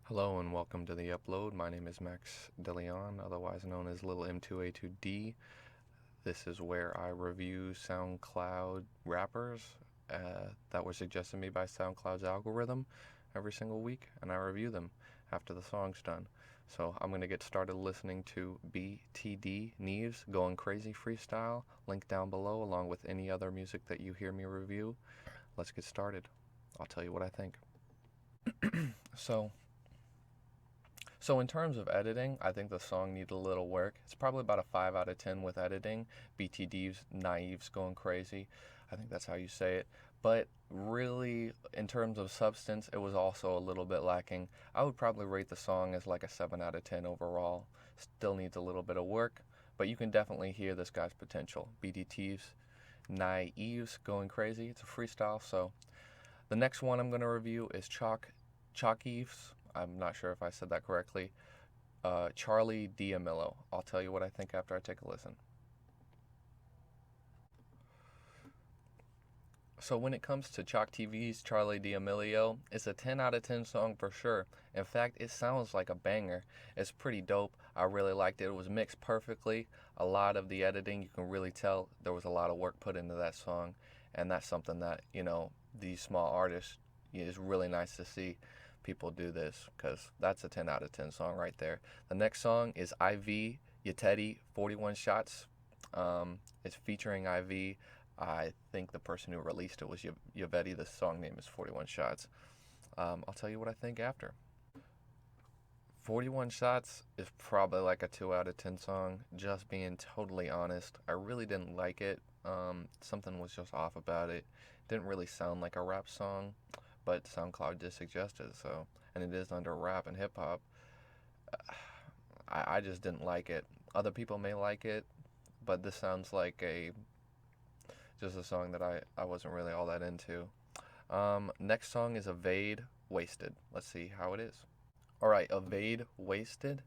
Hello and welcome to the upload. My name is Max DeLeon, otherwise known as Lil M2A2D. This is where I review SoundCloud rappers that were suggested to me by SoundCloud's algorithm every single week, and I review them after the song's done. So I'm going to get started listening to BTD Nieves Goin Crazy freestyle, link down below, along with any other music that you hear me review. Let's get started. I'll tell you what I think. So in terms of editing, I think the song needs a little work. It's probably about a 5 out of 10 with editing. BTD Nieves Goin Crazy. I think that's how you say it. But really, in terms of substance, it was also a little bit lacking. I would probably rate the song as like a 7 out of 10 overall. Still needs a little bit of work, but you can definitely hear this guy's potential. BTD's Nieves Goin Crazy. It's a freestyle, so the next one I'm going to review is Choctiv's. I'm not sure if I said that correctly. Charli D'Amelio. I'll tell you what I think after I take a listen. So when it comes to Choctiv's Charli D'Amelio, it's a 10 out of 10 song for sure. In fact, it sounds like a banger. It's pretty dope. I really liked it. It was mixed perfectly. A lot of the editing, you can really tell there was a lot of work put into that song. And that's something that, these small artists, is really nice to see people do this, because that's a 10 out of 10 song right there. The next song is Ytiet 41 Shotz. It's featuring IV. I think the person who released it was Ytiet. The song name is 41 Shotz. I'll tell you what I think after. 41 Shotz is probably like a 2 out of 10 song, just being totally honest. I really didn't like it. Something was just off about it. Didn't really sound like a rap song, but SoundCloud did suggest it, so, and it is under rap and hip-hop. I just didn't like it. Other people may like it, but this sounds like just a song that I wasn't really all that into. Next song is Evasion Wasted. Let's see how it is. Alright, Evasion Wasted.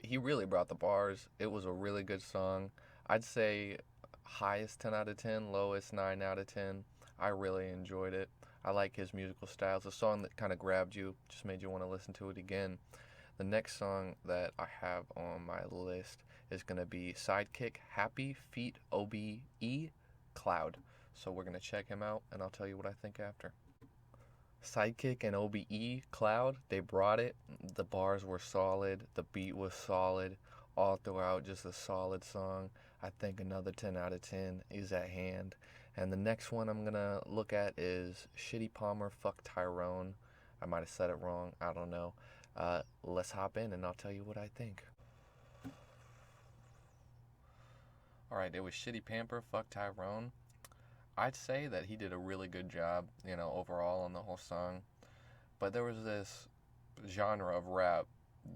He really brought the bars. It was a really good song. I'd say highest 10 out of 10, lowest 9 out of 10. I really enjoyed it. I like his musical style. It's a song that kind of grabbed you, just made you want to listen to it again. The next song that I have on my list is going to be Seyedkik, Happy feat. OBE, Kloud. So we're going to check him out, and I'll tell you what I think after. Seyedkik and OBE, Kloud, they brought it. The bars were solid. The beat was solid. All throughout, just a solid song. I think another 10 out of 10 is at hand. And the next one I'm going to look at is Shitty Palmer, Fuck TYRONE. I might have said it wrong. I don't know. Let's hop in and I'll tell you what I think. Alright, it was Shitty Pamper, Fuck TYRONE. I'd say that he did a really good job, overall on the whole song. But there was this genre of rap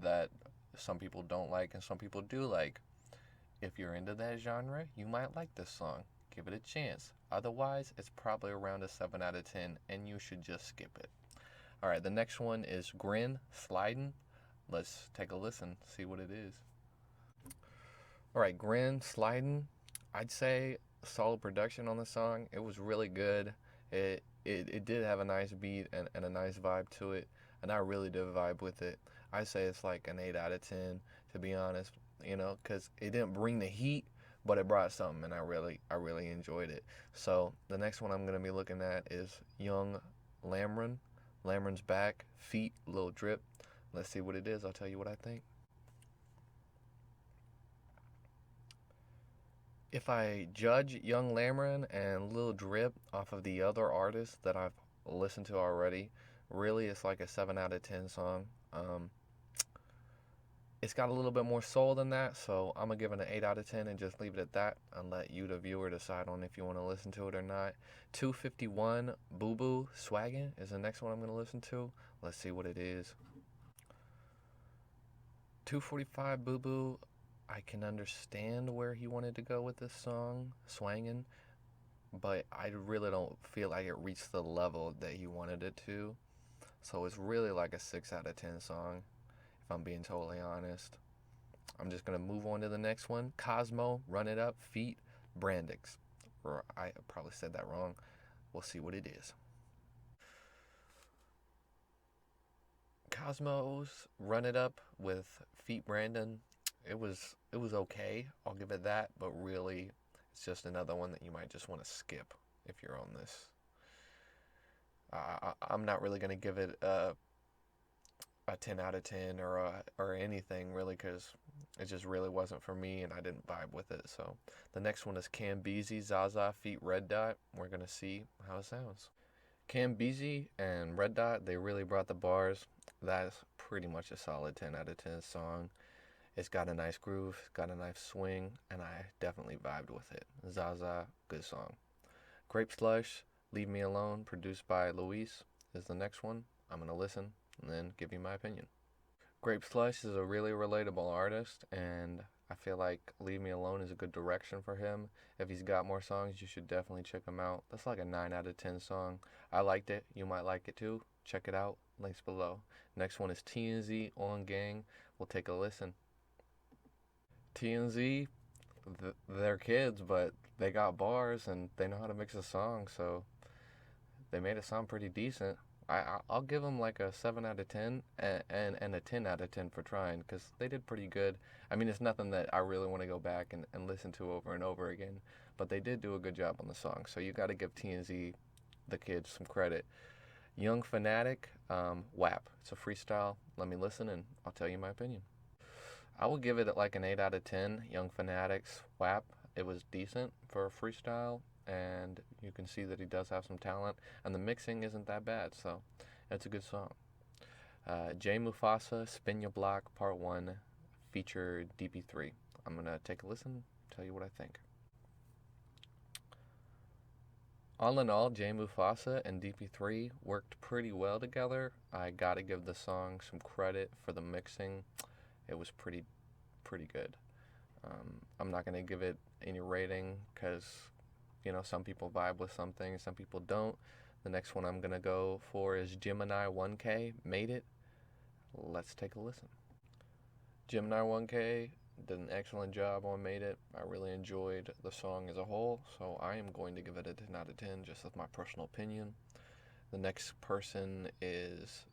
that some people don't like and some people do like. If you're into that genre, you might like this song. Give it a chance. Otherwise, it's probably around a 7 out of 10, and you should just skip it. Alright, the next one is Grin Sliding. Let's take a listen, see what it is. Alright, Grin Sliding. I'd say solid production on the song. It was really good. It did have a nice beat and a nice vibe to it, and I really did vibe with it. I'd say it's like an 8 out of 10, to be honest, because it didn't bring the heat, but it brought something, and I really enjoyed it. So the next one I'm going to be looking at is Young Lamron. Lamron's back, feat. Lil Drip. Let's see what it is. I'll tell you what I think. If I judge Young Lamron and Lil Drip off of the other artists that I've listened to already, really it's like a 7 out of 10 song. It's got a little bit more soul than that, so I'm going to give it an 8 out of 10 and just leave it at that and let you, the viewer, decide on if you want to listen to it or not. 251 Boo Boo Swangin is the next one I'm going to listen to. Let's see what it is. 245 Boo Boo, I can understand where he wanted to go with this song, Swangin, but I really don't feel like it reached the level that he wanted it to. So it's really like a 6 out of 10 song. If I'm being totally honest. I'm just going to move on to the next one. KOSMO, Run It Up, feat. Brandxn. I probably said that wrong. We'll see what it is. KOSMO's Run It Up with Feet Brandon. It was okay. I'll give it that, but really, it's just another one that you might just want to skip if you're on this. I'm not really gonna give it a 10 out of 10 or anything really, because it just really wasn't for me and I didn't vibe with it. So the next one is Beazy ZaZa feat Red Dot. We're gonna see how it sounds. Beazy and Red Dot, they really brought the bars. That's pretty much a solid 10 out of 10 song. It's got a nice groove, it's got a nice swing, and I definitely vibed with it. ZaZa, good song. Grape Slush, Leave Me Alone, produced by llouis, is the next one. I'm gonna listen and then give you my opinion. Grape Slush is a really relatable artist, and I feel like Leave Me Alone is a good direction for him. If he's got more songs, you should definitely check him out. That's like a 9 out of 10 song. I liked it. You might like it too. Check it out. Links below. Next one is TNZ On Gang. We'll take a listen. TNZ, they're kids, but they got bars and they know how to mix a song, so they made it sound pretty decent. I'll give them like a 7 out of 10 and a 10 out of 10 for trying, because they did pretty good. I mean, it's nothing that I really want to go back and listen to over and over again, but they did do a good job on the song, so you got to give TNZ, the kids, some credit. Young Fanatic, WAP. It's a freestyle. Let me listen and I'll tell you my opinion. I will give it like an 8 out of 10. Young Fanatic's WAP. It was decent for a freestyle, and you can see that he does have some talent, and the mixing isn't that bad, so it's a good song. JAYMUFASA, Spin Your Block, Part 1, featured DP3. I'm going to take a listen, tell you what I think. All in all, JAYMUFASA and DP3 worked pretty well together. I gotta give the song some credit for the mixing. It was pretty good. I'm not gonna give it any rating because, you know, some people vibe with something, some people don't. The next one I'm gonna go for is Gemini 1K, Made It. Let's take a listen. Gemini 1K did an excellent job on Made It. I really enjoyed the song as a whole, so I am going to give it a 10 out of 10, just as my personal opinion. The next person is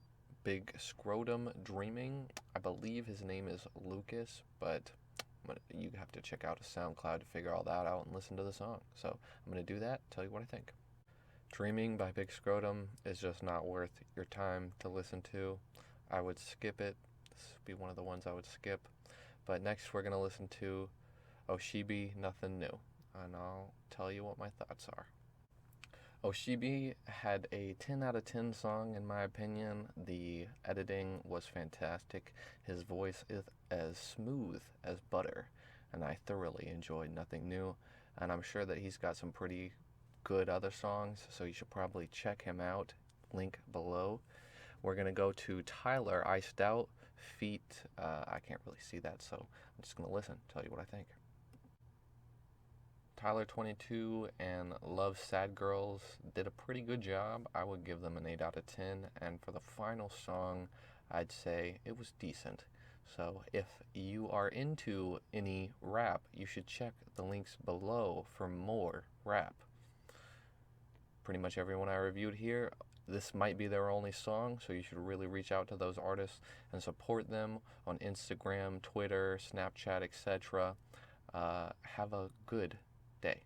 Big Scrotum Dreaming. I believe his name is Lucas, but you have to check out his SoundCloud to figure all that out and listen to the song. So I'm going to do that, tell you what I think. Dreaming by Big Scrotum is just not worth your time to listen to. I would skip it. This would be one of the ones I would skip. But next we're going to listen to Oshibi, Nothing New, and I'll tell you what my thoughts are. Oshibi had a 10 out of 10 song in my opinion. The editing was fantastic. His voice is as smooth as butter, and I thoroughly enjoyed Nothing New, and I'm sure that he's got some pretty good other songs, so you should probably check him out. Link below. We're going to go to Tyler, Iced Out, feat, I can't really see that, so I'm just going to listen, tell you what I think. Tyler 22 and Love Sad Girls did a pretty good job. I would give them an 8 out of 10, and for the final song, I'd say it was decent. So if you are into any rap, you should check the links below for more rap. Pretty much everyone I reviewed here, this might be their only song, so you should really reach out to those artists and support them on Instagram, Twitter, Snapchat, etc. Have a good day.